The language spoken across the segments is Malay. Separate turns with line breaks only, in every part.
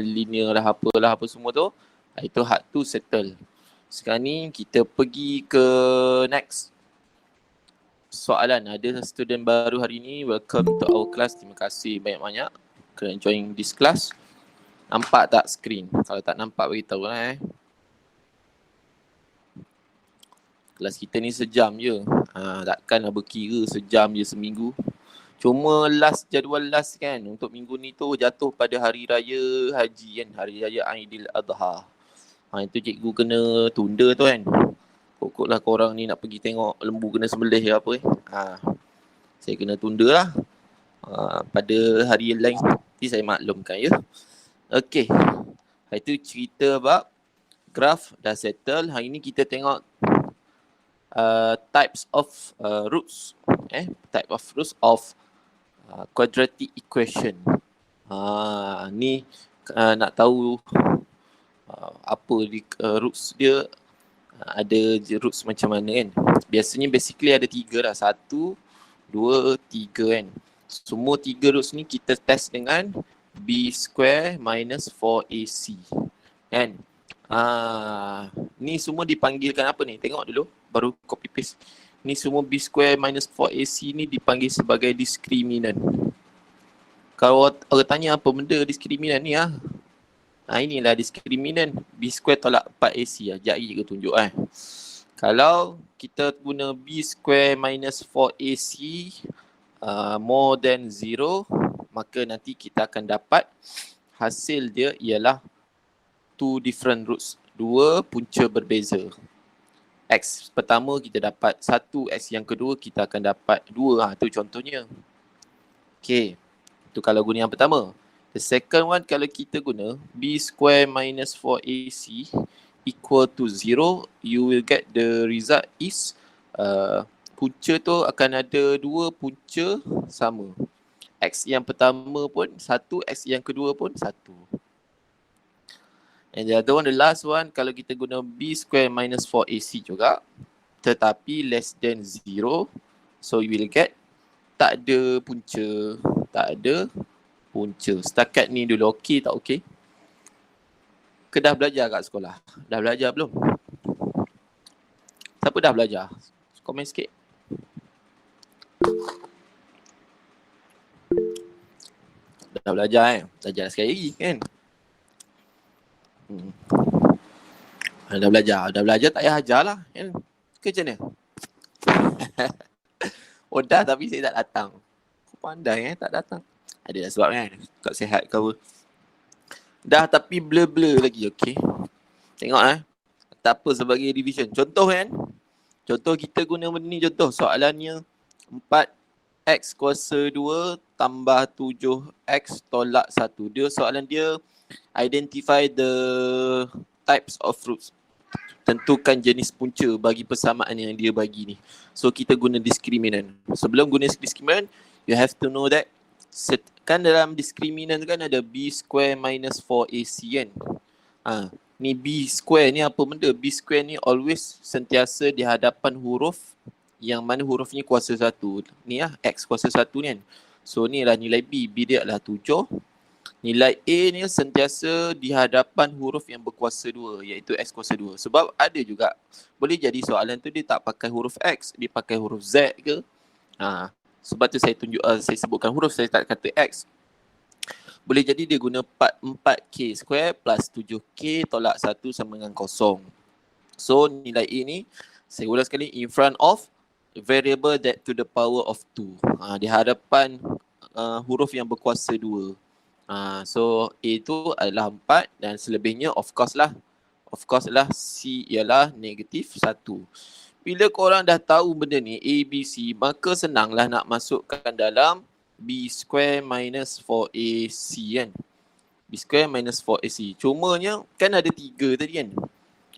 linear lah, apa semua tu. Itu hard to settle. Sekarang ni kita pergi ke next soalan. Ada student baru hari ni, welcome to our class. Terima kasih banyak-banyak kerana join this class. Nampak tak screen? Kalau tak nampak beritahu lah Kelas kita ni sejam je. Takkan nak berkira sejam je seminggu. Cuma jadual last kan untuk minggu ni tu jatuh pada hari raya haji kan, hari raya Aidiladha. Itu cikgu kena tunda tu kan. Pokoklah korang ni nak pergi tengok lembu kena sembelih ke apa saya kena tunda lah. Pada hari lain nanti saya maklumkan ya. Okay. Itu cerita bab graph dah settle. Hari ni kita tengok types of roots. Type of roots of quadratic equation. Ni nak tahu apa roots dia, ada roots macam mana kan. Biasanya basically ada 3 lah. 1, 2, 3 kan. Semua 3 roots ni kita test dengan b square minus 4ac kan. Ni semua dipanggilkan apa ni? Tengok dulu baru copy paste. Ni semua b square minus 4ac ni dipanggil sebagai discriminant. Kalau orang tanya apa benda discriminant ni inilah discriminant b square tolak 4ac Jari ke tunjuk Kalau kita guna b square minus 4ac more than 0, maka nanti kita akan dapat hasil dia ialah 2 different roots, 2 punca berbeza. X pertama kita dapat 1, X yang kedua kita akan dapat 2. Tu contohnya. Okay. Itu kalau guna yang pertama. The second one, kalau kita guna b square minus 4ac equal to 0, you will get the result is punca tu akan ada 2 punca sama. X yang pertama pun 1, X yang kedua pun 1. And the other one, the last one, kalau kita guna b square minus 4ac juga, tetapi less than 0, so you will get tak ada punca. Setakat ni dulu okey tak okey? Dah belajar kat sekolah? Dah belajar belum? Siapa dah belajar? Komen sikit. Dah belajar Belajar sekali lagi kan? Dah belajar tak payah ajar lah kan? Ke macam mana? Dah tapi saya tak datang. Kau pandai tak datang. Ada sebab kan? Tak sihat ke apa? Dah tapi blur-blur lagi, okey. Tengok tak apa sebagai revision. Contoh kan? Contoh kita guna benda ni, contoh soalannya 4x kuasa 2 tambah 7x tolak 1. Dia soalan dia identify the types of roots. Tentukan jenis punca bagi persamaan yang dia bagi ni. So kita guna discriminant. Sebelum guna discriminant, you have to know that kan dalam discriminant kan ada b square minus 4ac kan. Ni b square ni apa benda? B square ni always sentiasa di hadapan huruf yang mana huruf ni kuasa 1. Ni x kuasa 1 ni kan. So ni lah nilai b. B dia adalah 7. Nilai A ni sentiasa di hadapan huruf yang berkuasa 2, iaitu X kuasa 2. Sebab ada juga, boleh jadi soalan tu dia tak pakai huruf X, dia pakai huruf Z ke. Sebab tu saya saya sebutkan huruf, saya tak kata X. Boleh jadi dia guna 4K square plus 7K tolak 1 sama dengan kosong. So nilai A ni, saya ulang sekali, in front of variable that to the power of 2. Di hadapan huruf yang berkuasa 2. So A tu adalah 4 dan selebihnya of course lah C ialah negatif 1. Bila korang dah tahu benda ni A, B, C, maka senanglah nak masukkan dalam B square minus 4AC kan. B square minus 4AC. Cumanya kan ada 3 tadi kan.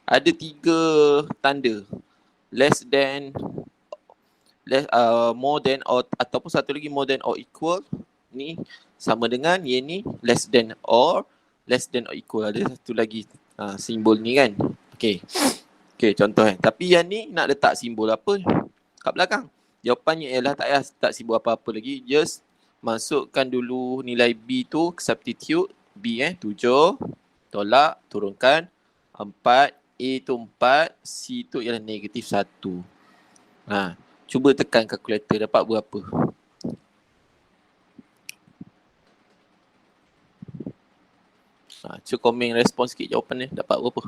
Ada 3 tanda. Less than, more than or, ataupun satu lagi more than or equal. Ni sama dengan yang ni less than or equal. Ada satu lagi simbol ni kan. Okay, contoh kan. Tapi yang ni nak letak simbol apa kat belakang? Jawapannya ialah tak payah letak simbol apa-apa lagi. Just masukkan dulu nilai B tu, substitute B 7, tolak, turunkan 4, A tu 4, C tu ialah negatif 1. Cuba tekan kalkulator dapat berapa? Cuba komen respon sikit jawapan dia dapat berapa?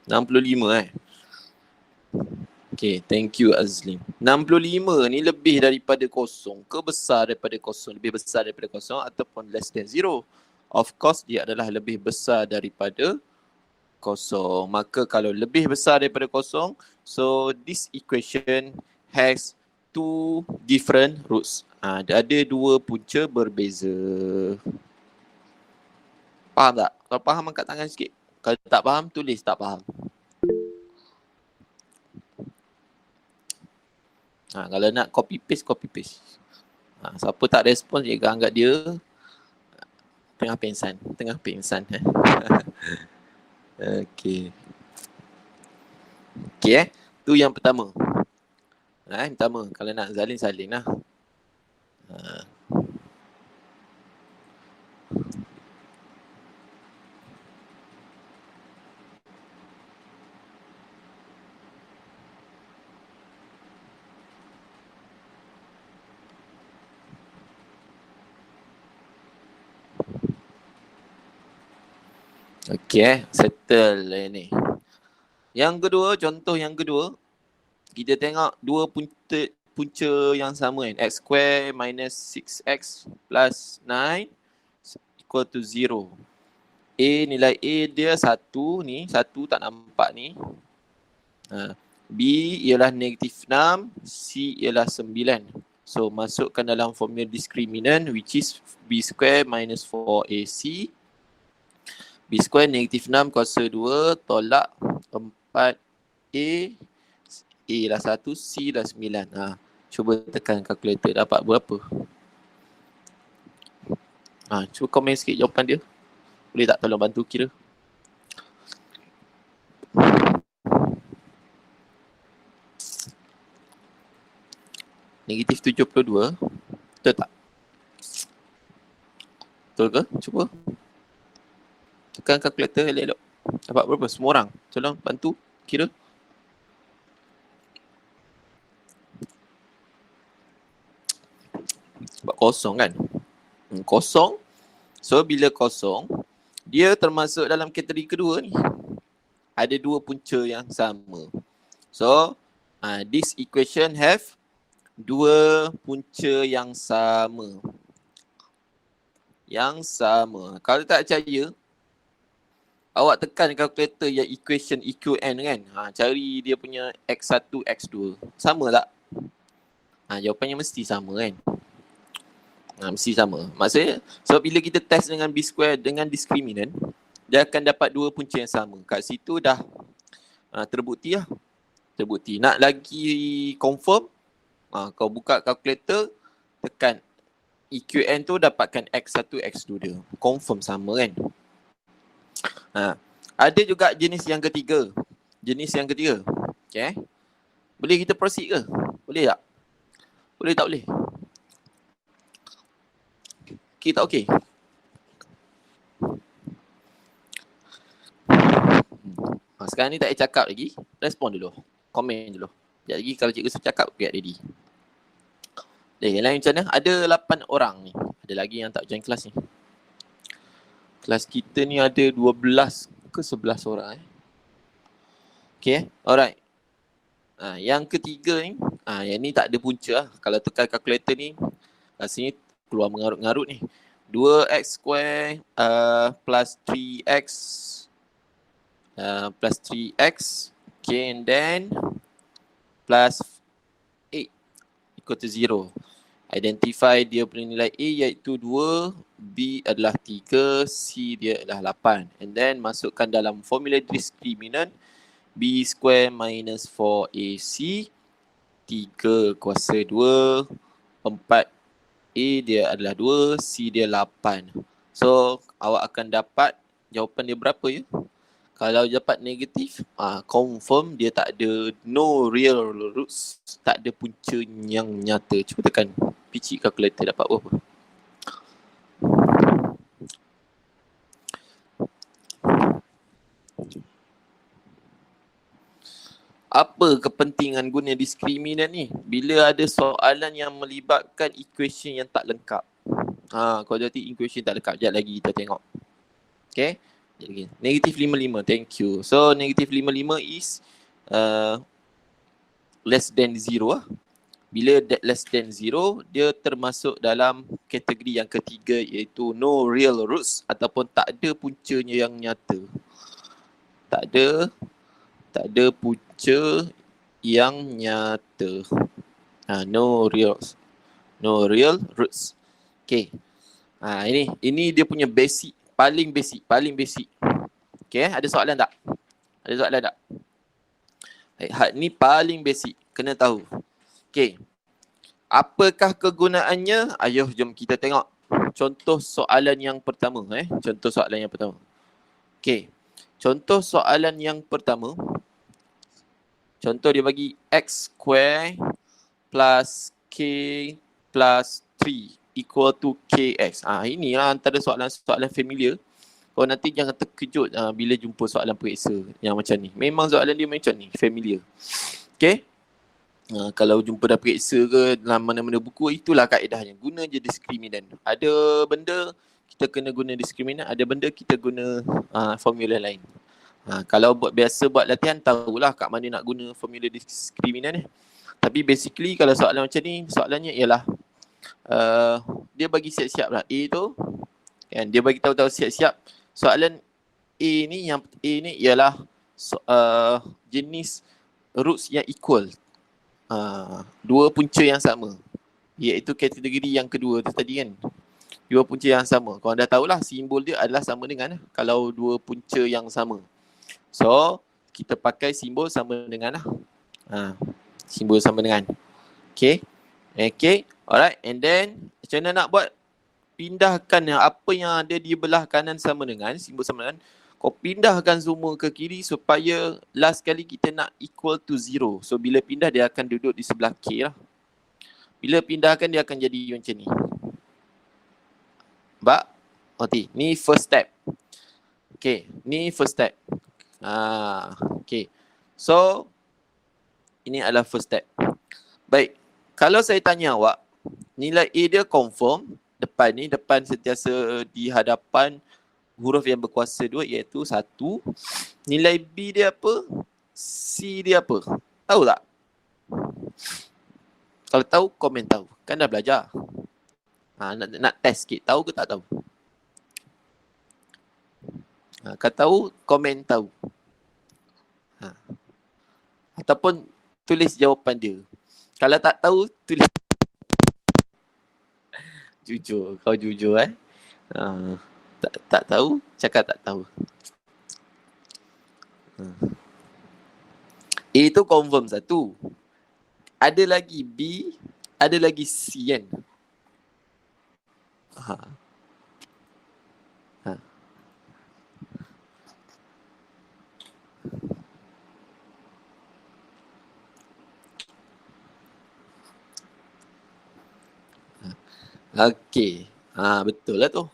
$65. Okay, thank you Azlim. 65 ni lebih daripada kosong ke besar daripada kosong? Lebih besar daripada kosong ataupun less than 0? Of course, dia adalah lebih besar daripada kosong. Maka kalau lebih besar daripada kosong, so this equation has two different roots. Ada dua punca berbeza. Faham tak? Kalau faham angkat tangan sikit. Kalau tak faham, tulis tak faham. Kalau nak copy paste. Siapa tak respon, cikgu anggap dia tengah pingsan. Okey. Tu yang pertama. Pertama, kalau nak salin lah. Settle ni. Yang kedua, contoh yang kedua, kita tengok dua punca yang sama kan. X square minus 6x plus 9 equal to 0. Nilai A dia 1 ni, 1 tak nampak ni. B ialah negatif 6, C ialah 9. So masukkan dalam formula discriminant which is B square minus 4AC. B square negatif 6 kuasa 2 tolak 4A. A lah 1, C lah 9. Cuba tekan kalkulator dapat berapa? Cuba komen sikit jawapan dia. Boleh tak tolong bantu kira? Negatif 72. Betul tak? Betul ke? Cuba. Tekan kalkulator elok-elok. Dapat berapa? Semua orang. Tolong bantu kira. Sebab kosong kan? Kosong. So bila kosong, dia termasuk dalam kategori kedua ni. Ada dua punca yang sama. So this equation have dua punca yang sama. Kalau tak percaya, awak tekan kalkulator yang equation EQN kan. Cari dia punya X1, X2. Sama tak? Jawapannya mesti sama kan? Mesti sama. Maksudnya, sebab bila kita test dengan B square dengan discriminant, dia akan dapat dua punca yang sama. Kat situ dah terbukti lah. Terbukti. Nak lagi confirm, kau buka kalkulator, tekan EQN tu dapatkan X1, X2 dia. Confirm sama kan? Ada juga jenis yang ketiga. Okay. Boleh kita proceed ke? Boleh tak? Boleh tak boleh? Okay tak okay? Sekarang ni tak payah cakap lagi. Respon dulu. Komen dulu. Sekejap lagi kalau cikgu suruh cakap, get ready. Yang lain macam mana? Ada 8 orang ni. Ada lagi yang tak join kelas ni. Kelas kita ni ada 12 ke 11 orang. Okay, alright. Yang ketiga ni, yang ni tak ada punca lah. Kalau tekan kalkulator ni, rasanya keluar mengarut-ngarut ni. 2x square plus 3x okay, and then plus 8 equal to 0. Identify dia punya nilai A iaitu 2, B adalah 3, C dia adalah 8. And then masukkan dalam formula discriminant B square minus 4AC, 3 kuasa 2, 4 A dia adalah 2, C dia 8. So awak akan dapat jawapan dia berapa ya? Kalau dapat negatif, confirm dia tak ada no real roots, tak ada punca yang nyata. Cuba tekan picit calculator dapat berapa? Apa kepentingan guna diskriminant ni? Bila ada soalan yang melibatkan equation yang tak lengkap. Kalau jadi equation tak lengkap, sekejap lagi kita tengok. Okay. Negatif 55, thank you. So negatif 55 is less than 0 lah. Bila less than 0, dia termasuk dalam kategori yang ketiga, iaitu no real roots ataupun tak ada puncanya yang nyata. Tak ada punca yang nyata. No real roots. Okay. Ini dia punya basic, paling basic. Okay, ada soalan tak? Hak ni paling basic, kena tahu. Okay. Apakah kegunaannya? Ayuh, jom kita tengok. Contoh soalan yang pertama. Okay. Contoh soalan yang pertama. Contoh dia bagi x square plus k plus 3 equal to kx. Inilah antara soalan-soalan familiar. Kau nanti jangan terkejut bila jumpa soalan periksa yang macam ni. Memang soalan dia macam ni, familiar. Okay? Kalau jumpa dah periksa ke dalam mana-mana buku, itulah kaedahnya. Guna je diskriminant. Ada benda kita kena guna diskriminant, ada benda kita guna formula lain. Kalau biasa buat latihan, tahulah kat mana nak guna formula diskriminant ni. Tapi basically kalau soalan macam ni, soalannya ialah dia bagi siap-siap lah A tu, kan, dia bagi tahu-tahu siap-siap. Soalan A ni ialah jenis roots yang equal, dua punca yang sama, iaitu kategori yang kedua tu tadi kan, dua punca yang sama. Korang dah tahulah simbol dia adalah sama dengan kalau dua punca yang sama. So kita pakai simbol sama dengan simbol sama dengan. Okay, alright. And then macam mana nak buat? Pindahkan apa yang ada di belah kanan sama dengan, simbol sama dengan, kau pindahkan semua ke kiri supaya last kali kita nak equal to 0. So bila pindah dia akan duduk di sebelah K lah. Bila pindahkan dia akan jadi macam ni. Ni first step. Okay, ni first step. Okay. So ini adalah first step. Baik, kalau saya tanya awak, nilai A dia confirm, depan sentiasa di hadapan huruf yang berkuasa 2 iaitu 1. Nilai B dia apa? C dia apa? Tahu tak? Kalau tahu, komen tahu. Kan dah belajar. Nak test sikit. Tahu ke tak tahu? Kalau tahu, komen tahu. Ataupun tulis jawapan dia. Kalau tak tahu, tulis. Jujur. Kau jujur tak tahu, cakap tak tahu. A tu confirm 1. Ada lagi B, ada lagi C kan? Okey. Betul lah tu.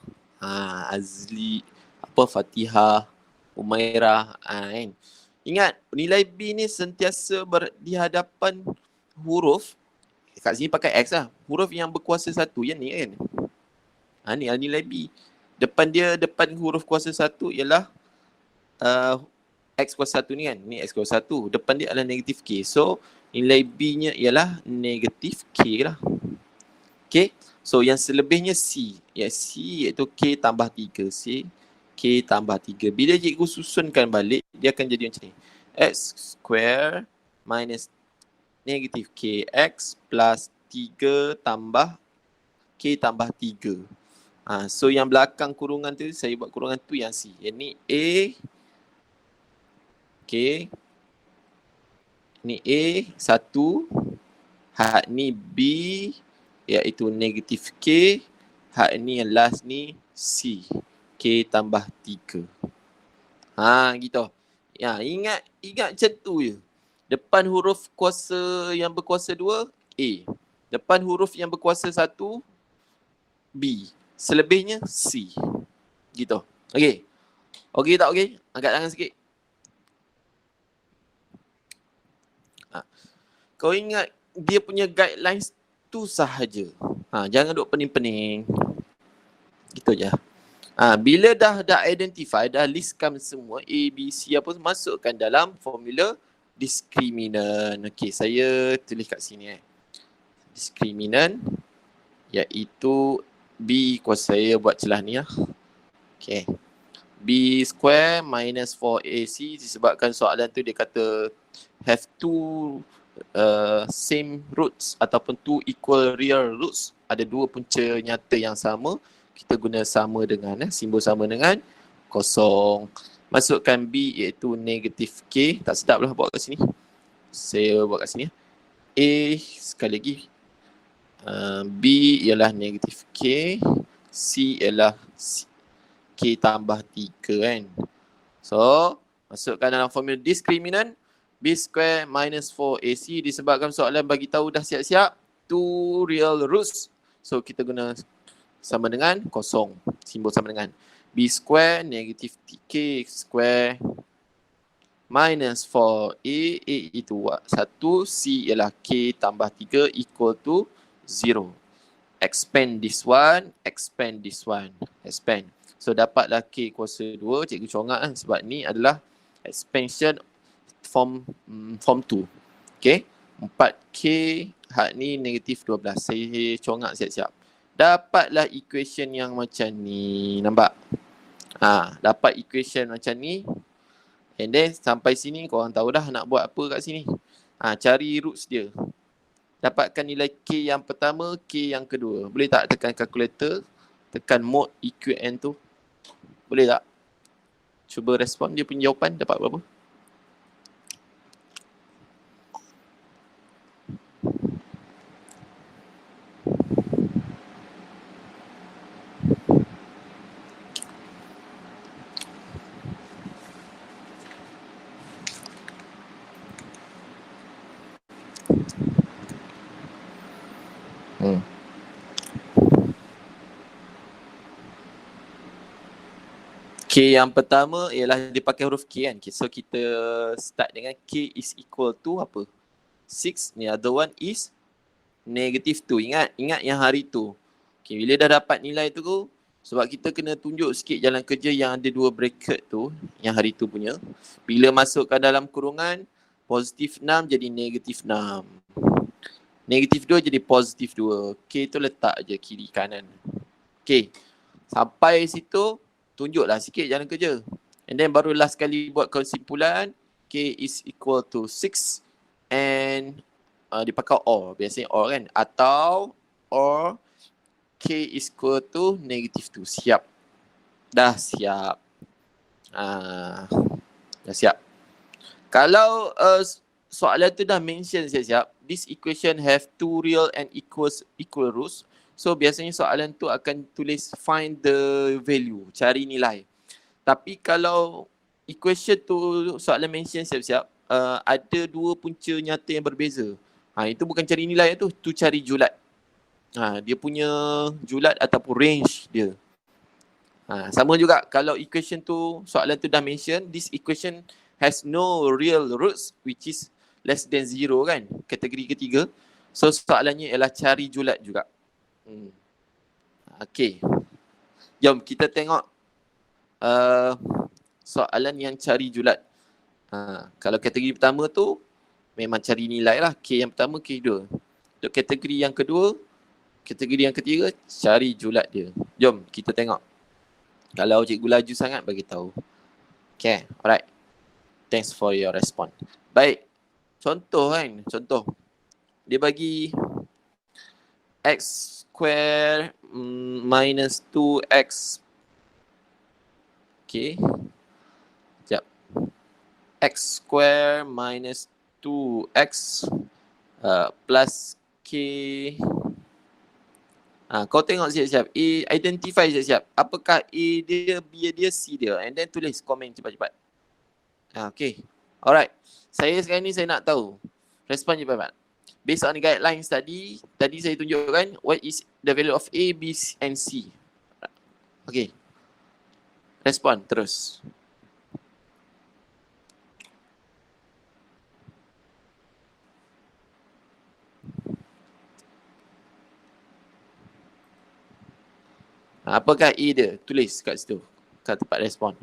Azli, Fatihah, Umairah, kan. Ingat, nilai B ni sentiasa di hadapan huruf, kat sini pakai X lah, huruf yang berkuasa 1 yang ni kan. Ni nilai B. Depan huruf kuasa 1 ialah X kuasa 1 ni kan. Ni X kuasa 1. Depan dia adalah negatif K. So, nilai B nya ialah negatif K lah. Okay. So yang selebihnya C. C iaitu K tambah 3. K tambah 3. Bila cikgu susunkan balik, dia akan jadi macam ni. X square minus negatif KX plus 3 tambah K tambah 3. So yang belakang kurungan tu, saya buat kurungan tu yang C. Yang ni A. Okay. Ni A 1. Hak ni B, iaitu negatif K. Hak ni yang last ni C. K tambah 3. Gitu. Ya, ingat macam tu je. Depan huruf kuasa yang berkuasa 2, A. Depan huruf yang berkuasa 1, B. Selebihnya C. Gitu. Okey. Okey tak okey? Angkat tangan sikit. Kau ingat dia punya guidelines tu sahaja. Jangan duk pening-pening. Gitu je. Bila dah identify, dah listkan semua A, B, C apa, masukkan dalam formula diskriminan. Okey, saya tulis kat sini diskriminan iaitu B kuasa, saya buat celah ni lah. Okey. B square minus 4AC disebabkan soalan tu dia kata have two same roots ataupun two equal real roots. Ada dua punca nyata yang sama. Kita guna sama dengan simbol sama dengan kosong. Masukkan B iaitu negatif K. Tak sedap lah buat kat sini. Saya buat kat sini. A sekali lagi. B ialah negatif K. C ialah K tambah 3 kan. So, masukkan dalam formula diskriminan. B square minus 4AC disebabkan soalan bagi tahu dah siap-siap. Two real roots. So, kita guna sama dengan kosong. Simbol sama dengan B square negatif K square minus 4A. A itu 1. C ialah K tambah 3 equal to 0. Expand this one. Expand this one. Expand. So, dapatlah K kuasa 2. Cikgu congak sebab ni adalah expansion form 2. Okay. 4K hak ni negatif 12. Saya congak siap-siap. Dapatlah equation yang macam ni. Nampak? Dapat equation macam ni. And then sampai sini korang tahu dah nak buat apa kat sini. Cari roots dia. Dapatkan nilai K yang pertama, K yang kedua. Boleh tak tekan calculator, tekan mode EQN tu? Boleh tak? Cuba respon dia punya jawapan dapat berapa? K yang pertama ialah dia pakai huruf K kan. So kita start dengan K is equal to apa? 6. The other one is negative 2. Ingat yang hari tu. Okay, bila dah dapat nilai tu, sebab kita kena tunjuk sikit jalan kerja yang ada 2 bracket tu, yang hari tu punya. Bila masukkan dalam kurungan, positif 6 jadi negatif 6. Negatif 2 jadi positif 2. K tu letak je kiri kanan. Okay, sampai situ, tunjuklah sikit jalan kerja. And then baru last kali buat kesimpulan, K is equal to 6 and dipakai OR. Biasanya OR kan. Atau OR K is equal to negative 2. Siap. Dah siap. Dah siap. Kalau soalan tu dah mention siap-siap, this equation have two real and equal roots. So biasanya soalan tu akan tulis find the value, cari nilai. Tapi kalau equation tu soalan mention siap-siap, ada 2 punca nyata yang berbeza. Itu bukan cari nilai tu cari julat. Dia punya julat ataupun range dia. Sama juga kalau equation tu, soalan tu dah mention, this equation has no real roots which is less than 0 kan, kategori ketiga. So soalannya ialah cari julat juga. Okay. Jom kita tengok soalan yang cari julat. Kalau kategori pertama tu memang cari nilai lah. K yang pertama, K kedua. Untuk kategori yang kedua, kategori yang ketiga, cari julat dia. Jom kita tengok. Kalau cikgu laju sangat, bagi tahu. Okay, alright. Thanks for your response. Baik. Contoh kan, contoh. Dia bagi x square minus 2x. Okay. Sekejap. X square minus 2x plus k. Kau tengok siap-siap. A, identify siap-siap. Apakah A dia, B dia, C dia. And then tulis komen cepat-cepat. Okay. Alright. Saya sekarang ni saya nak tahu. Respon je Pak. Based on the guidelines tadi saya tunjukkan what is the value of A, B and C. Okay. Respon terus. Apakah A dia? Tulis kat situ. Kat tempat respon.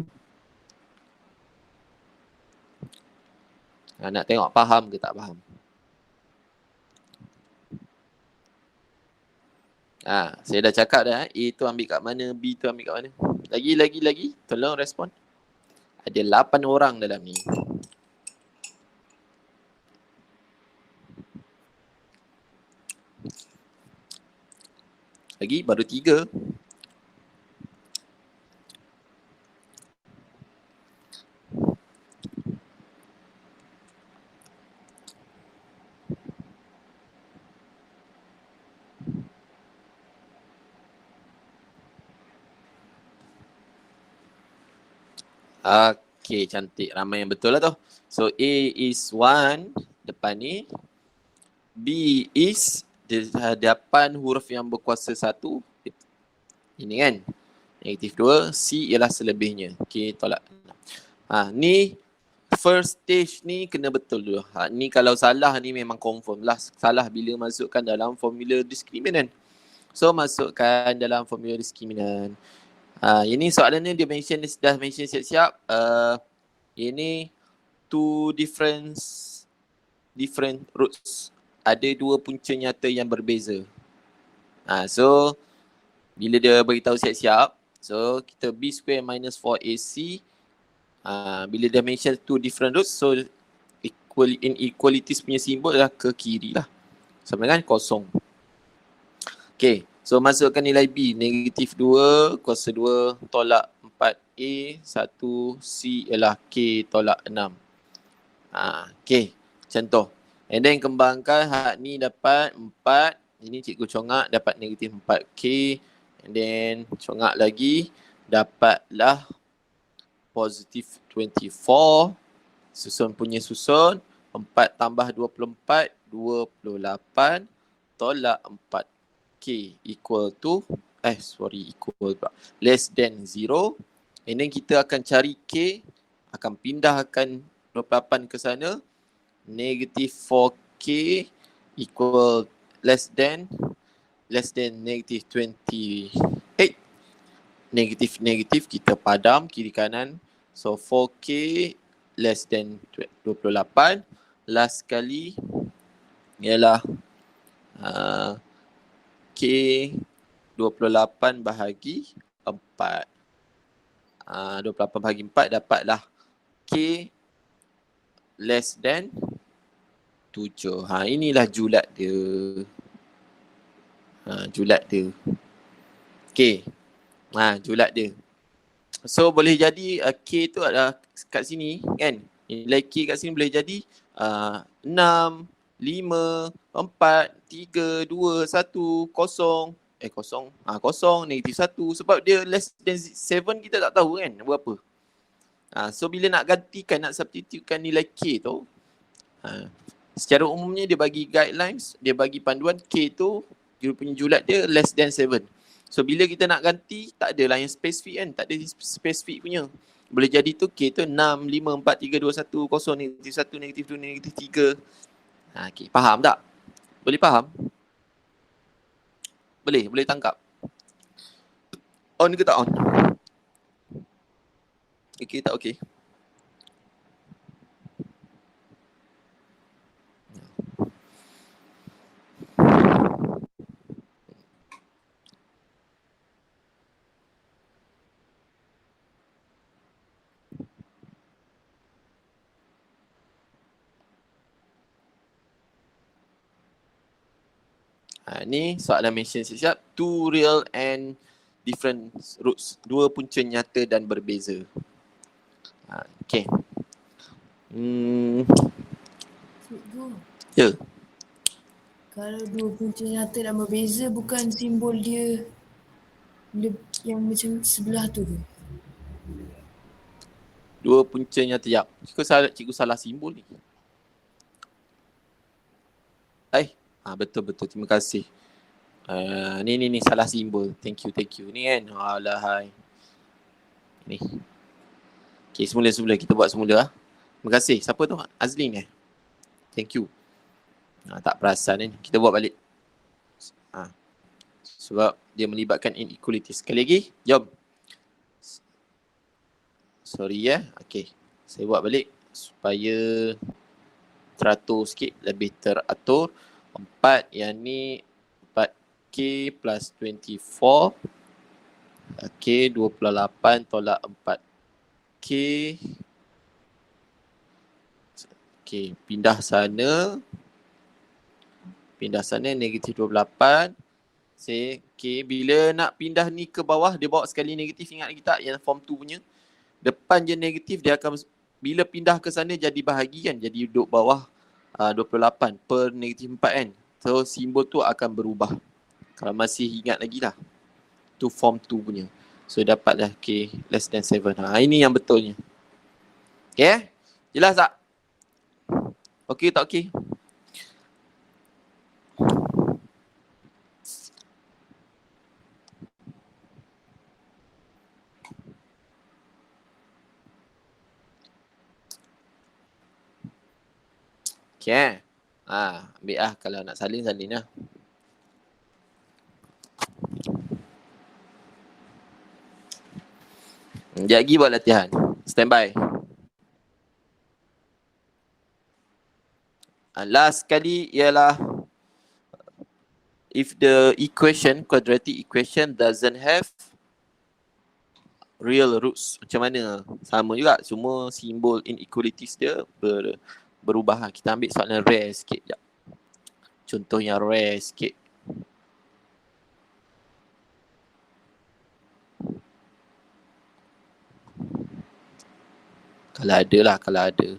Nak tengok faham ke tak faham. Saya dah cakap dah. A tu ambil kat mana, B tu ambil kat mana. Lagi. Tolong respon. Ada 8 orang dalam ni. Lagi baru 3. Okay, cantik. Ramai yang betul lah tu. So A is 1 depan ni. B is di hadapan huruf yang berkuasa 1. Ini kan. Negatif 2. C ialah selebihnya. Okay, tolak. Ni first stage ni kena betul dulu. Ni kalau salah ni memang confirm lah. Salah bila masukkan dalam formula diskriminant. So masukkan dalam formula diskriminant. Ini soalan ni dia dah mention siap-siap. Ini two different roots. Ada 2 punca nyata yang berbeza. So bila dia beritahu siap-siap, so kita B square minus 4AC. Bila dia mention 2 different roots, so inequalities punya simbol adalah ke kiri lah. Sama dengan kosong. Okay. So masukkan nilai B, negatif 2, kuasa 2, tolak 4A, 1C ialah K tolak 6. Okay, contoh. And then kembangkan hak ni dapat 4, ini cikgu congak dapat negatif 4K. And then congak lagi, dapatlah positif 24. Susun punya susun, 4 tambah 24, 28, tolak 4. K equal to less than 0. And then kita akan cari K, akan pindahkan 28 ke sana. Negative 4K equal less than negative 28. Negatif kita padam kiri kanan. So 4K less than 28. Last kali ialah K 28 bahagi 4. 28 bahagi 4 dapatlah K less than 7. Inilah julat dia. Julat dia. K. Julat dia. So boleh jadi K tu ada kat sini kan. Nilai K kat sini boleh jadi 6, 5, 4, 3, 2, 1, 0. Kosong, negatif 1. Sebab dia less than 7 kita tak tahu kan berapa. So bila nak gantikan, nak substitutekan nilai K tu, secara umumnya dia bagi guidelines, dia bagi panduan K tu, dia punya julat dia less than 7. So bila kita nak ganti, tak adalah yang spesifik kan, tak ada spesifik punya. Boleh jadi tu K tu 6, 5, 4, 3, 2, 1, 0, negatif 1, negatif 2, negatif 3. Okay, faham tak? Boleh faham? Boleh tangkap? On ke tak on? Okay tak okay? Ni soalan mention siap-siap. 2 real and different roots. 2 punca nyata dan berbeza. Okay.
Cikgu.
Ya.
Kalau 2 punca nyata dan berbeza, bukan simbol dia yang macam sebelah tu ke?
Dua punca nyata. Ya, cikgu salah simbol ni. Betul. Terima kasih. Ni salah simbol. Thank you. Ni kan. Alahai. Ni. Okay, semula kita buat semula. Terima kasih. Siapa tu? Azlin Thank you. Tak perasan kan. Kita buat balik. Sebab dia melibatkan inequality. Sekali lagi. Jom. Sorry Okay. Saya buat balik supaya teratur sikit. Lebih teratur. 4 yang ni 4K plus 24. Okay, 28 tolak 4K. Okay, pindah sana negatif 28. Okay, bila nak pindah ni ke bawah, dia bawa sekali negatif. Ingat lagi tak yang form 2 punya? Depan je negatif, dia akan bila pindah ke sana jadi bahagi kan. Jadi duduk bawah 28 per negatif 4 kan. So simbol tu akan berubah. Kalau masih ingat lagi lah. Tu form 2 punya. So dapatlah K less than 7. Ini yang betulnya. Okay? Jelas tak? Okay tak okay? Okay. Ambil kalau nak salin lah. Sekejap lagi buat latihan. Standby. Last kali ialah if the quadratic equation doesn't have real roots. Macam mana? Sama juga. Semua simbol inequalities dia berubah. Kita ambil soalan rare sikit. Sekejap. Contoh yang rare sikit. Kalau ada.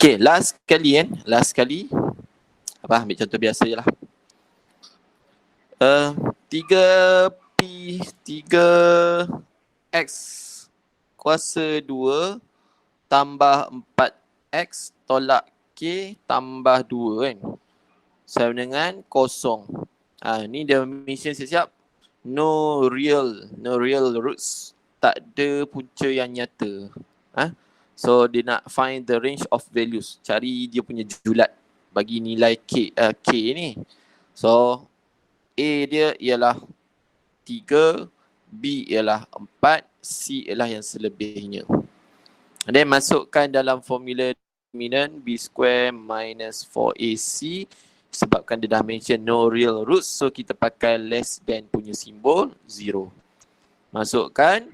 Okay, last kali. Ambil contoh biasa je lah. 3x kuasa 2 tambah 4x tolak k tambah 2 kan. Sama dengan kosong. Ni definition siap-siap. No real roots. Tak ada punca yang nyata. So dia nak find the range of values. Cari dia punya julat bagi nilai k ni. So A dia ialah 3, B ialah 4, C ialah yang selebihnya. Dan masukkan dalam formula determinant B square minus 4AC. Sebabkan dia dah mention no real roots, so kita pakai less than punya simbol 0. Masukkan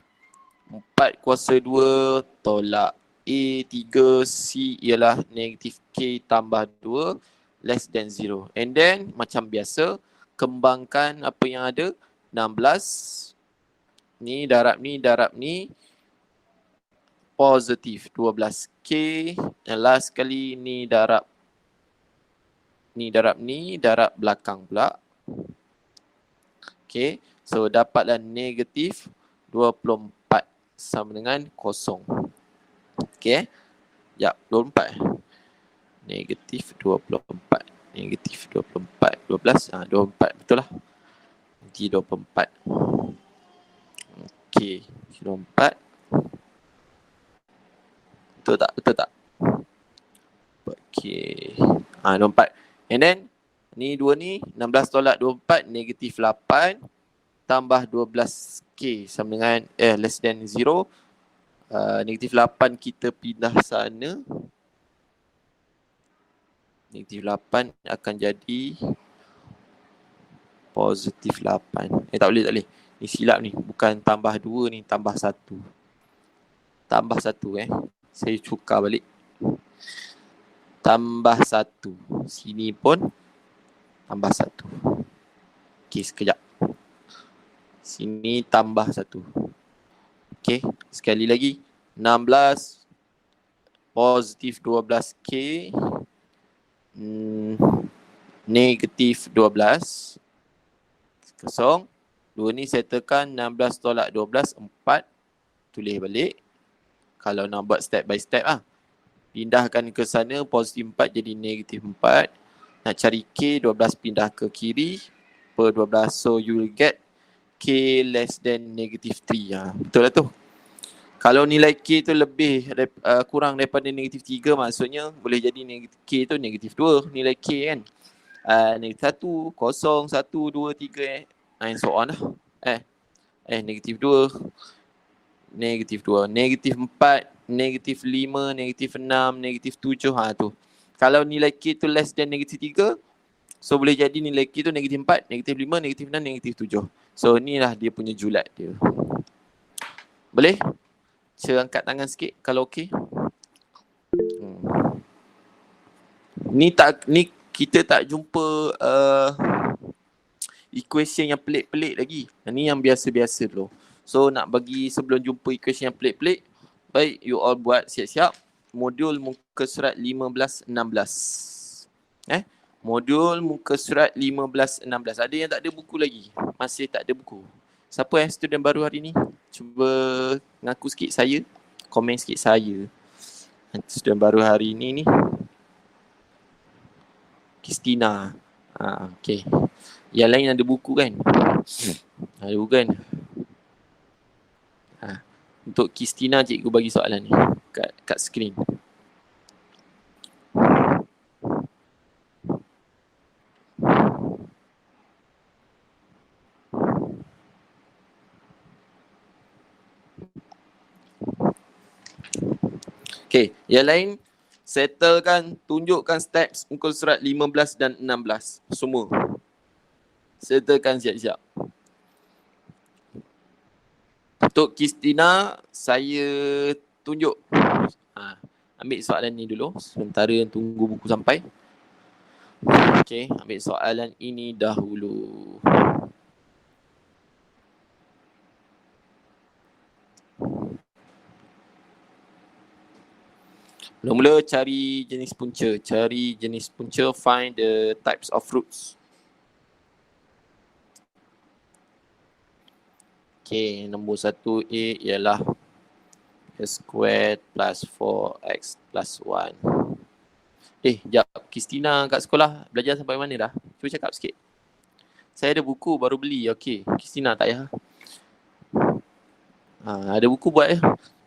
4 kuasa 2 tolak A 3, C ialah negatif K tambah 2 less than 0. And then macam biasa, kembangkan apa yang ada. 16 ni darab ni positif 12K. Dan last kali ni darab belakang pula. Okay, so dapatlah negatif 24 sama dengan kosong. Okay, 24. Negatif 24. 12. 24. Betul lah. Nanti 24. Okay, 24. Betul tak? Okay. 24. And then, ni 2 ni, 16 tolak 24, negatif 8. tambah 12K sama dengan less than 0. Negatif 8 kita pindah sana. Negatif 8 akan jadi positif 8. Tak boleh. Ni silap ni. Bukan tambah 2 ni, tambah 1. Tambah 1 Saya tukar balik. Tambah 1. Sini pun tambah 1. Okey, sekejap. Sini tambah 1. Okey, sekali lagi. 16 positif 12K negatif 12 kosong. 2 ni saya tekan 16 tolak 12 4. Tulis balik. Kalau nak buat step by step pindahkan ke sana, positif 4 jadi negatif 4. Nak cari K, 12 pindah ke kiri per 12. So you will get K less than negatif 3. Betul lah tu. Kalau nilai K tu lebih kurang daripada negatif 3, maksudnya boleh jadi K tu negatif 2 nilai K kan. Negatif 1, 0, 1, 2, 3 and so on lah. Negatif 2, negatif 2, negatif 4, negatif 5, negatif 6, negatif 7. Tu. Kalau nilai K tu less than negatif 3, so boleh jadi nilai K tu negatif 4, negatif 5, negatif 6, negatif 7. So inilah dia punya julat dia. Boleh? Saya angkat tangan sikit kalau okey. Ni kita tak jumpa equation yang pelik-pelik lagi. Ni yang biasa-biasa dulu. So nak bagi sebelum jumpa equation yang pelik-pelik, baik you all buat siap-siap modul muka surat 15-16. Modul muka surat 15-16. Ada yang tak ada buku lagi? Masih tak ada buku? Siapa student baru hari ni? Cuba ngaku sikit saya. Komen sikit saya. Student baru hari ni. Kristina. Okay. Yang lain ada buku kan? Ada buku kan? Untuk Kristina cikgu bagi soalan ni kat skrin. Okay, yang lain settlekan, tunjukkan steps muka surat 15 dan 16 semua. Settlekan siap-siap. Untuk Kristina, saya tunjuk. Ambil soalan ni dulu. Sementara tunggu buku sampai. Okay, ambil soalan ini dahulu. Mula-mula cari jenis punca. Cari jenis punca, find the types of roots. Okay, nombor 1A ialah x squared plus 4x plus 1. Sekejap. Kristina kat sekolah belajar sampai mana dah? Cuba cakap sikit. Saya ada buku baru beli. Okay, Kristina tak payah. Ada buku buat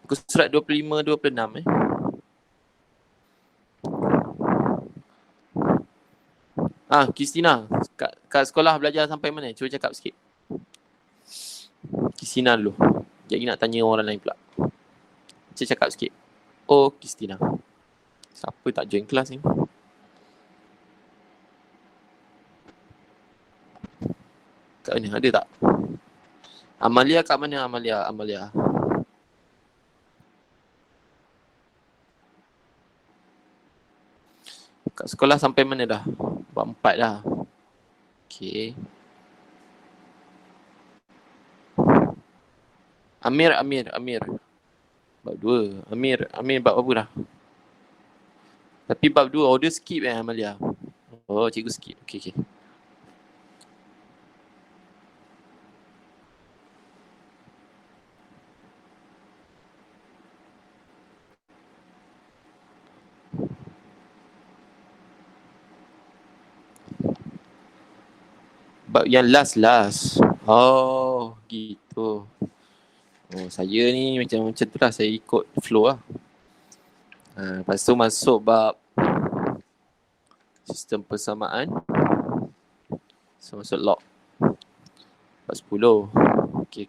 Buku surat 25-26 Kristina, kat sekolah belajar sampai mana? Cuba cakap sikit. Kristina dulu. Jadi nak tanya orang lain pula. Cuba cakap sikit. Oh, Kristina. Siapa tak join kelas ni? Kat mana? Ada tak? Amalia kat mana? Amalia. Kat sekolah sampai mana dah? Bab 4 dah. Okay. Amir. Bab 2. Amir bab apa dah? Tapi bab 2 order skip Amalia. Oh, cikgu skip. Okay. Bab yang last. Oh, gitu. Oh, saya ni macam tu lah. Saya ikut flow lah. Lepas tu masuk bab sistem persamaan. So, masuk log. 10. Okey.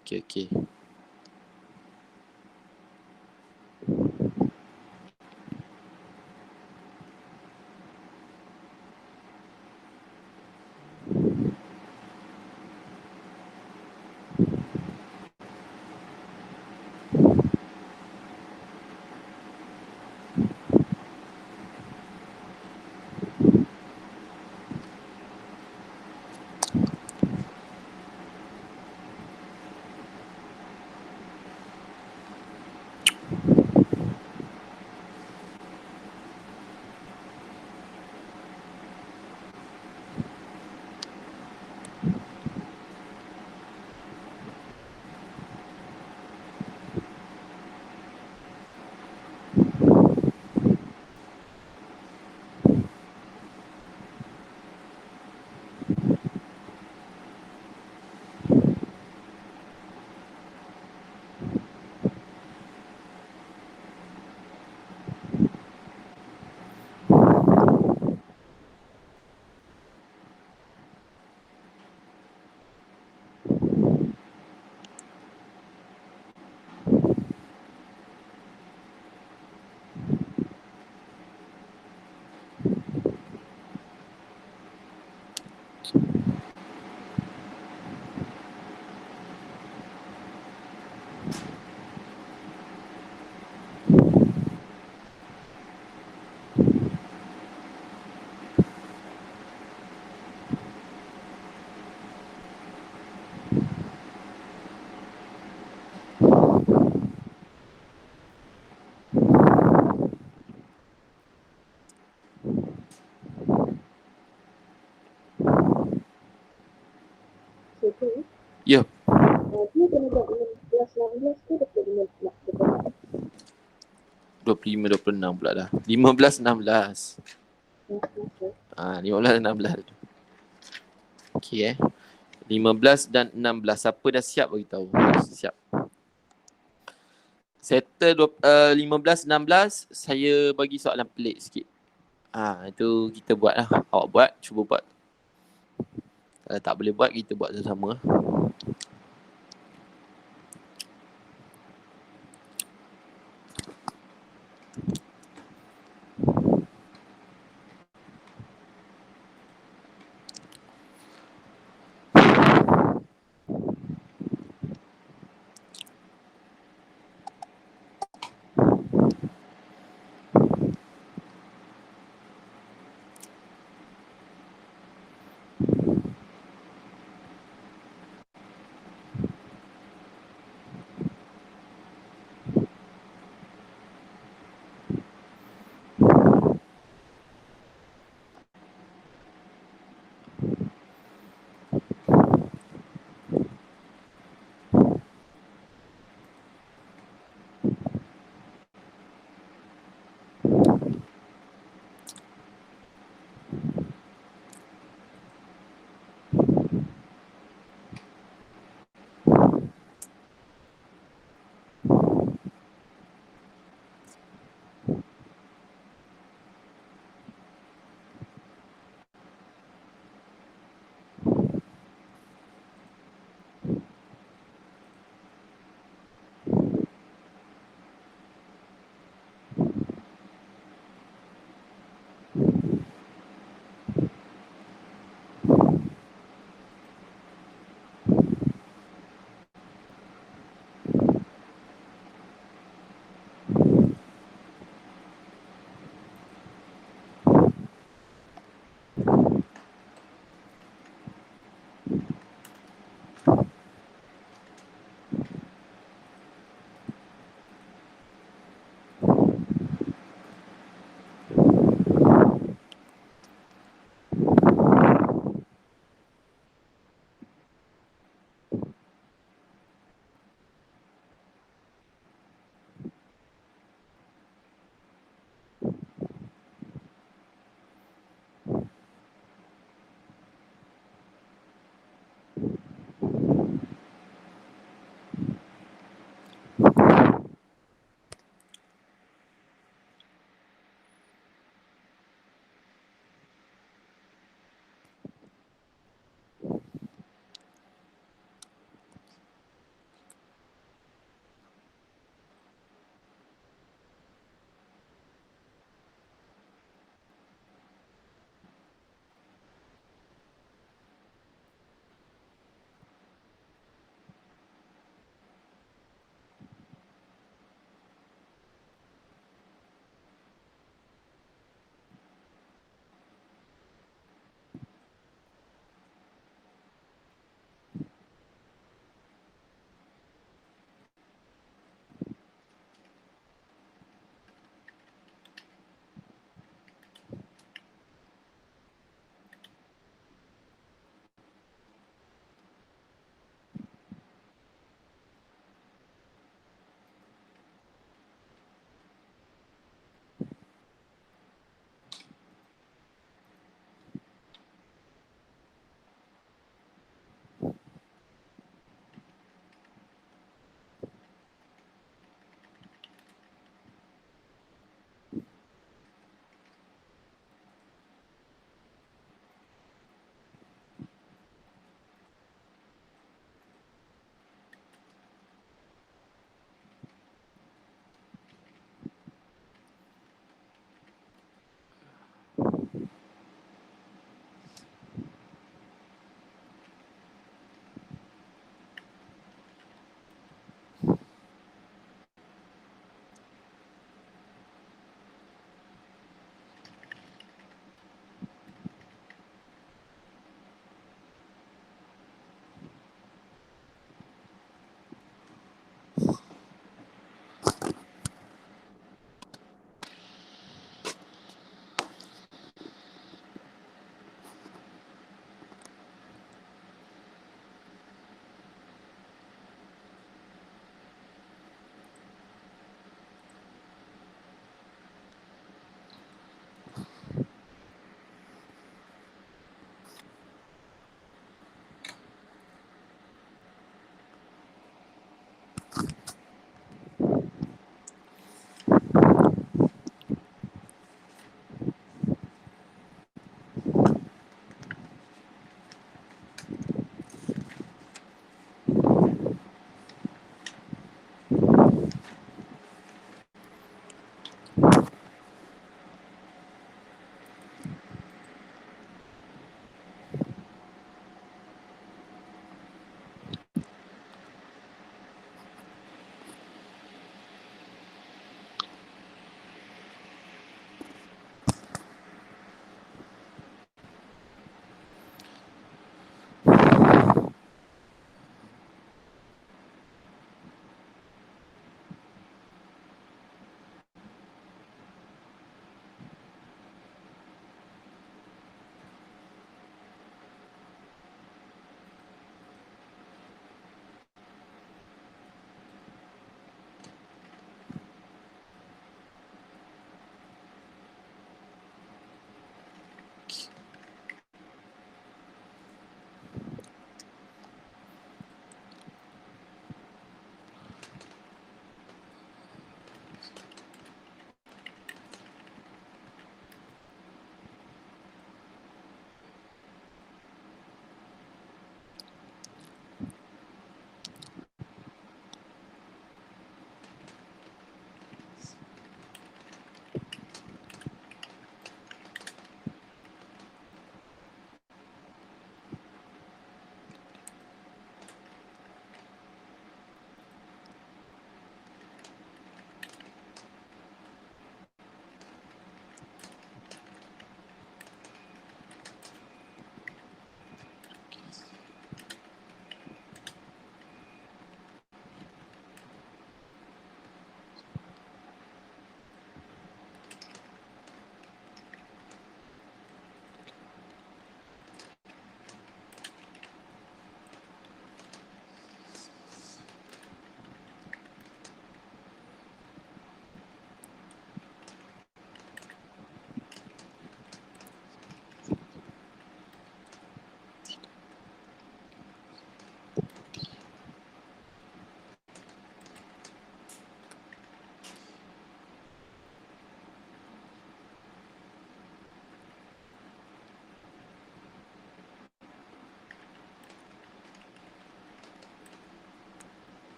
Cikgu,
Ya.
dia kena buat 16 tu dapat 15 depan.
25, 26 pula dah. 15, 16. 15, 16 tu. Okey 15 dan 16. Siapa dah siap bagi tahu. Siap. Settle 15, 16. Saya bagi soalan pelik sikit. Itu kita buat lah. Awak buat, cuba buat. Kalau tak boleh buat, kita buat sama-sama.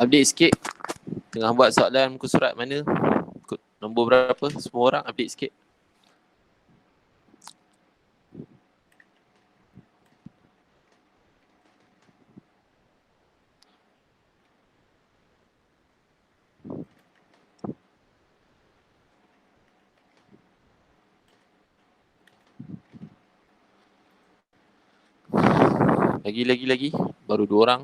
Update sikit. Tengah buat soalan muka surat mana? Nombor berapa? Semua orang update sikit. Lagi. Baru 2 orang.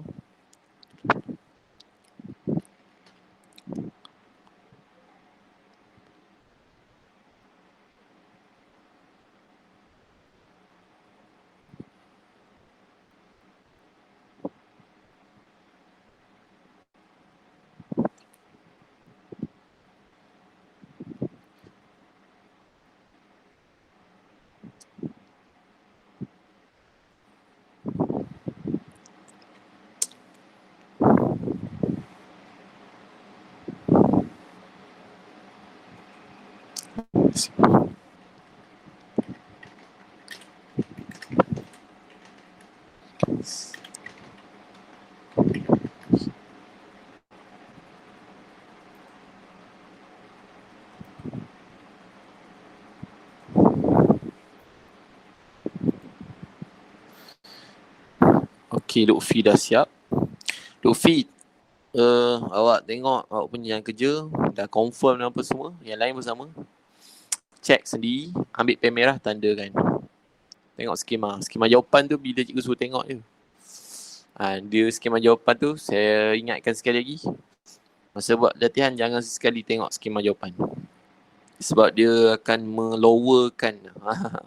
Okey, Lutfi dah siap. Lutfi, awak tengok awak punya yang kerja dah confirm dan apa semua. Yang lain bersama. Check sendiri, ambil pen merah tandakan. Tengok skema jawapan tu bila cikgu suruh tengok je. Dia skema jawapan tu saya ingatkan sekali lagi. Masa buat latihan jangan sekali tengok skema jawapan. Sebab dia akan melowerkan,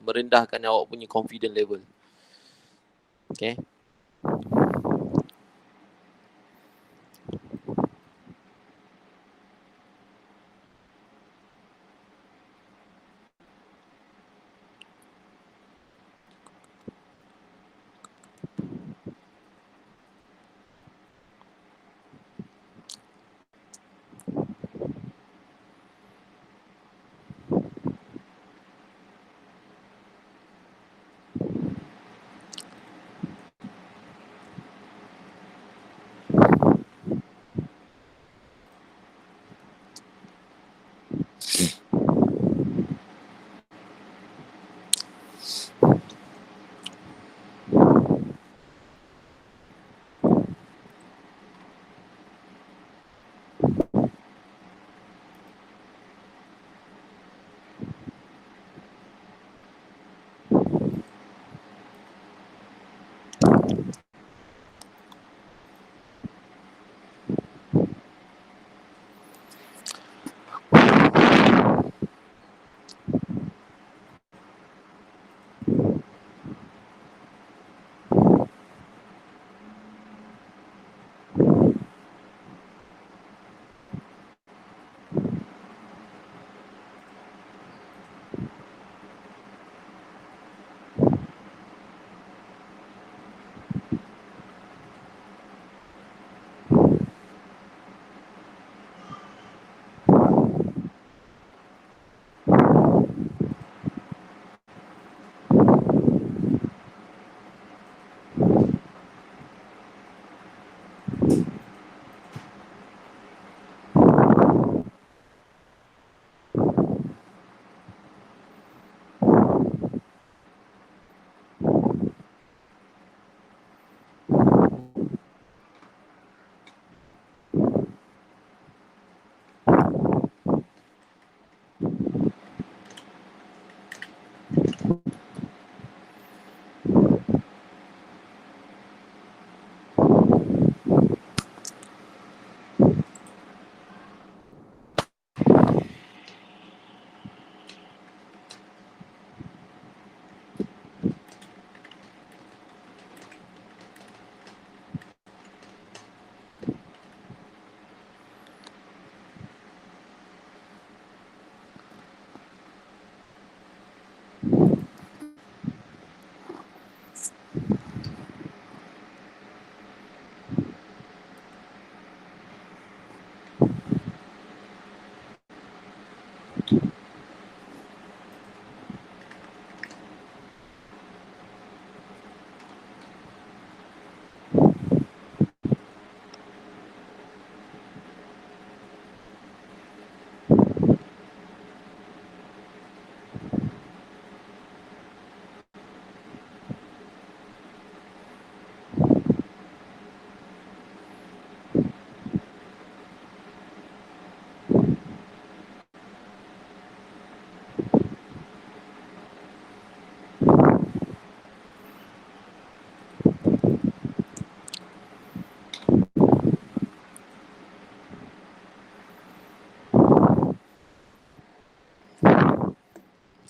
merendahkan awak punya confidence level. Okay.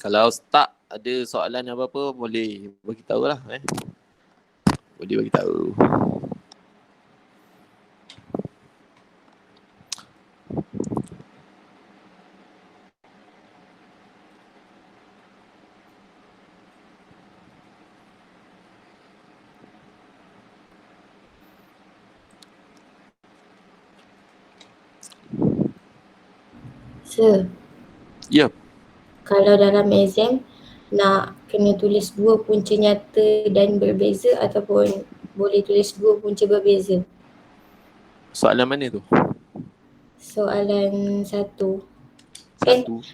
Kalau tak ada soalan apa-apa boleh bagi tahu lah Boleh bagi tahu.
Sir,
Ya,
kalau dalam exam nak kena tulis dua punca nyata dan berbeza ataupun boleh tulis dua punca berbeza?
soalan mana tu?
Soalan satu.
Satu.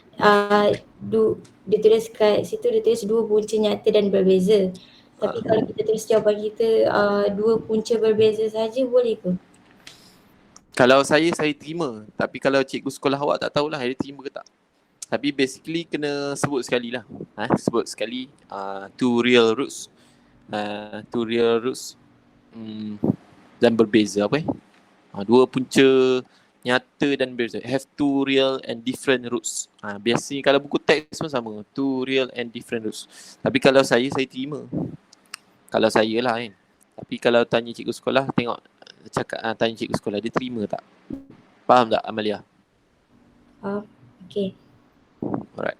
Dia tulis kat situ, dia tulis dua punca nyata dan berbeza. Tapi kalau kita tulis jawapan kita dua punca berbeza saja, boleh ke?
Kalau saya terima. Tapi kalau cikgu sekolah awak tak tahulah dia terima ke tak. Tapi basically kena sebut sekali lah. Sebut sekali two real roots. Two real roots dan berbeza dua punca nyata dan berbeza. Have two real and different roots. Biasanya kalau buku teks pun sama. Two real and different roots. Tapi kalau saya terima. Kalau saya lah Tapi kalau tanya cikgu sekolah, tengok tanya cikgu sekolah, dia terima tak? Faham tak Amalia?
Okay.
Alright.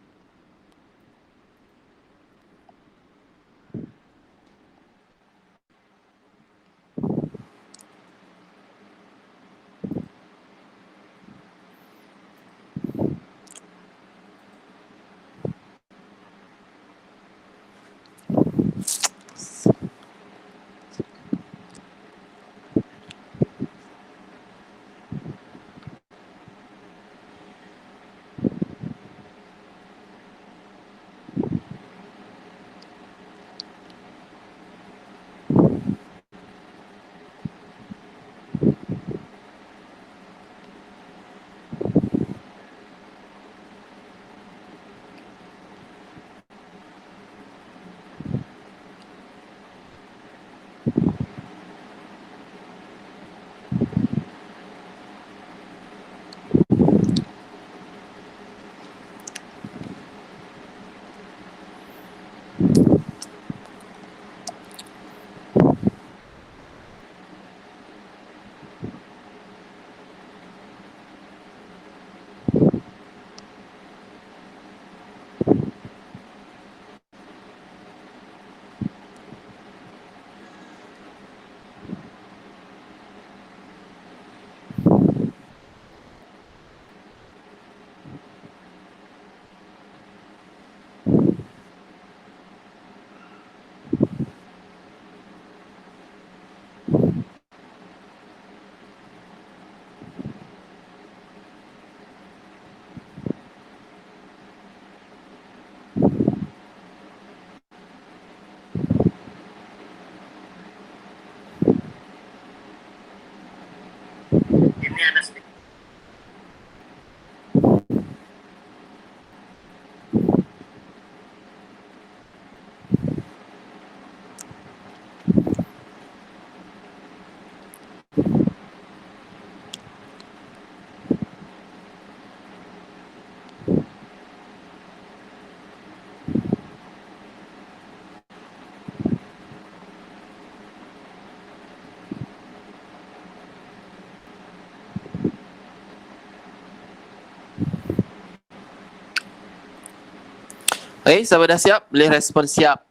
Okay, siapa dah siap? Boleh respon siap.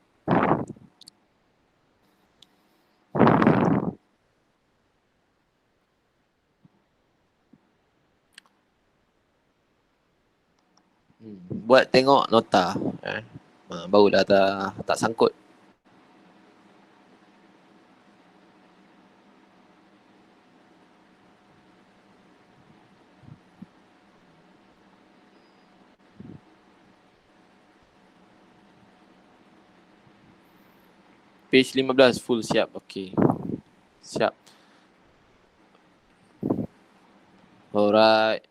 Buat tengok nota. Barulah tak sangkut. Page 15 full siap. Okay. Siap. Alright.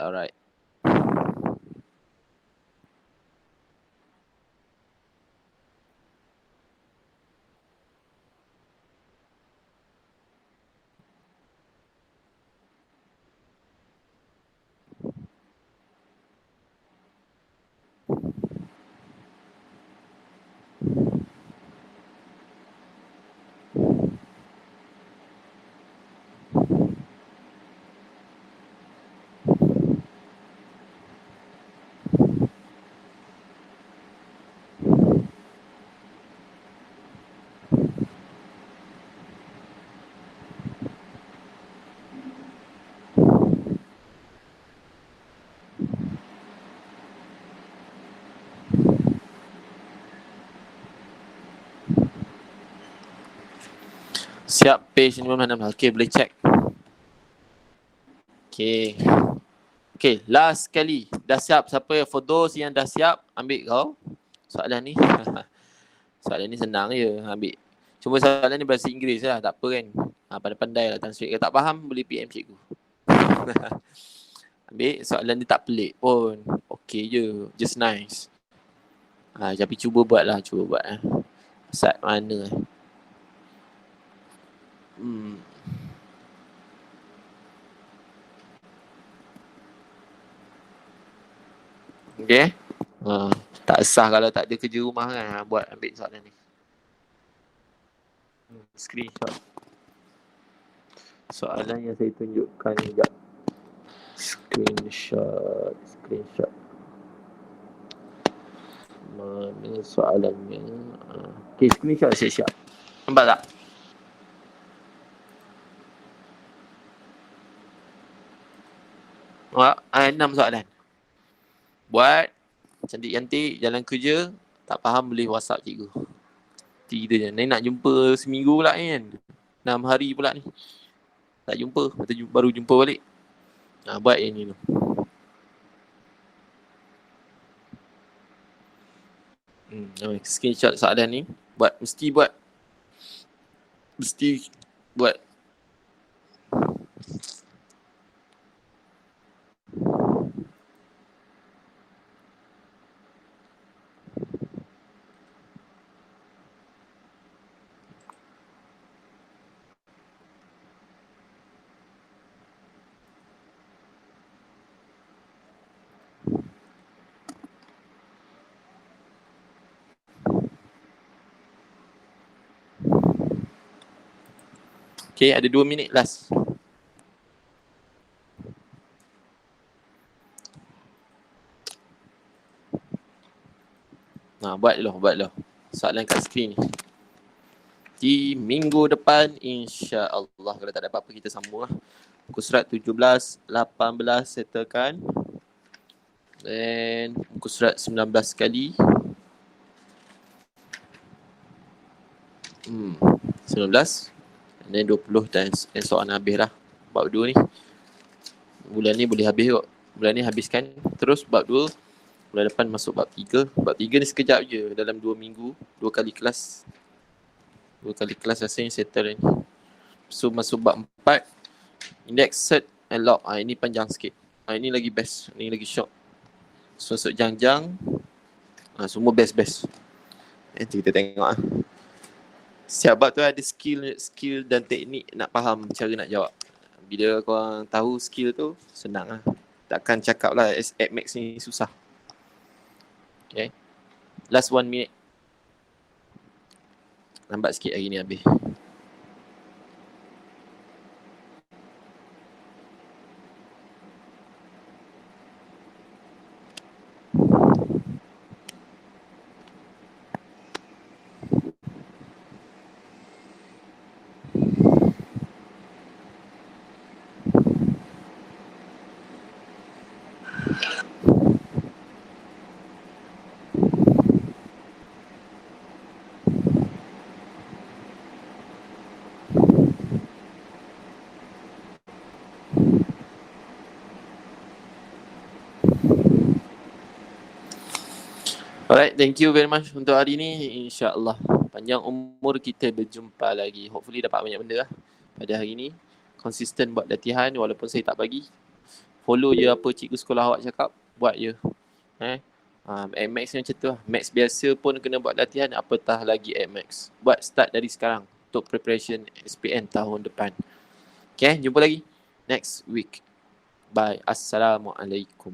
Siap page 56. Okay, boleh check. Okay. Okay, last kali. Dah siap? Siapa for those yang dah siap, ambil kau. Soalan ni. Soalan ni senang je ambil. Cuma soalan ni bahasa Inggeris lah, tak apa kan. Pandai-pandai lah translate. Kalau tak faham, boleh PM cikgu. Ambil, soalan ni tak pelik pun. Okay je, just nice. Tapi cuba buat lah, Start mana Okay. Tak sah kalau tak ada kerja rumah kan. Buat ambil soalan ni. Screenshot. Soalan yang saya tunjukkan sekejap. Screenshot. Mana soalannya? Okay, screenshot siap. Nampak tak? Enam soalan. Buat cantik-cantik, jalan kerja, tak faham boleh WhatsApp cikgu. Tiga je. Ni nak jumpa seminggu pula kan. 6 hari pula ni. Tak jumpa, baru jumpa balik. Buat yang ni tu. Screenshot soalan ni. Mesti buat. Okay, ada 2 minit last. Buat dulu. Soalan kat skrin ni. Di minggu depan, insya-Allah, kalau tak ada apa-apa kita sambung lah. Muka surat 17, 18 settlekan. Dan muka surat 19 kali. 19. Dan 20 dan soalan habis lah. Bab 2 ni. Bulan ni boleh habis kot. Bulan ni habiskan. Terus bab 2. Bulan depan masuk bab 3. Bab 3 ni sekejap je. Dalam 2 minggu. 2 kali kelas. 2 kali kelas rasanya settle ni. So masuk bab 4. Index, cert and log. Ini panjang sikit. Ini lagi best. Ini lagi short. So masuk jang-jang. Semua best. Nanti kita tengok . Setiap bab tu ada skill dan teknik nak faham cara nak jawab. Bila korang tahu skill tu, senang lah. Takkan cakap lah AdMax ni susah. Okay. Last 1 minute. Lambat sikit hari ni habis. Alright, thank you very much untuk hari ni. InsyaAllah panjang umur kita berjumpa lagi. Hopefully dapat banyak benda lah pada hari ni. Konsisten buat latihan walaupun saya tak bagi. Follow je apa cikgu sekolah awak cakap. Buat je. AdMax ni macam tu lah. Max biasa pun kena buat latihan, apatah lagi AdMax. Buat start dari sekarang untuk preparation SPM tahun depan. Okay, jumpa lagi next week. Bye. Assalamualaikum.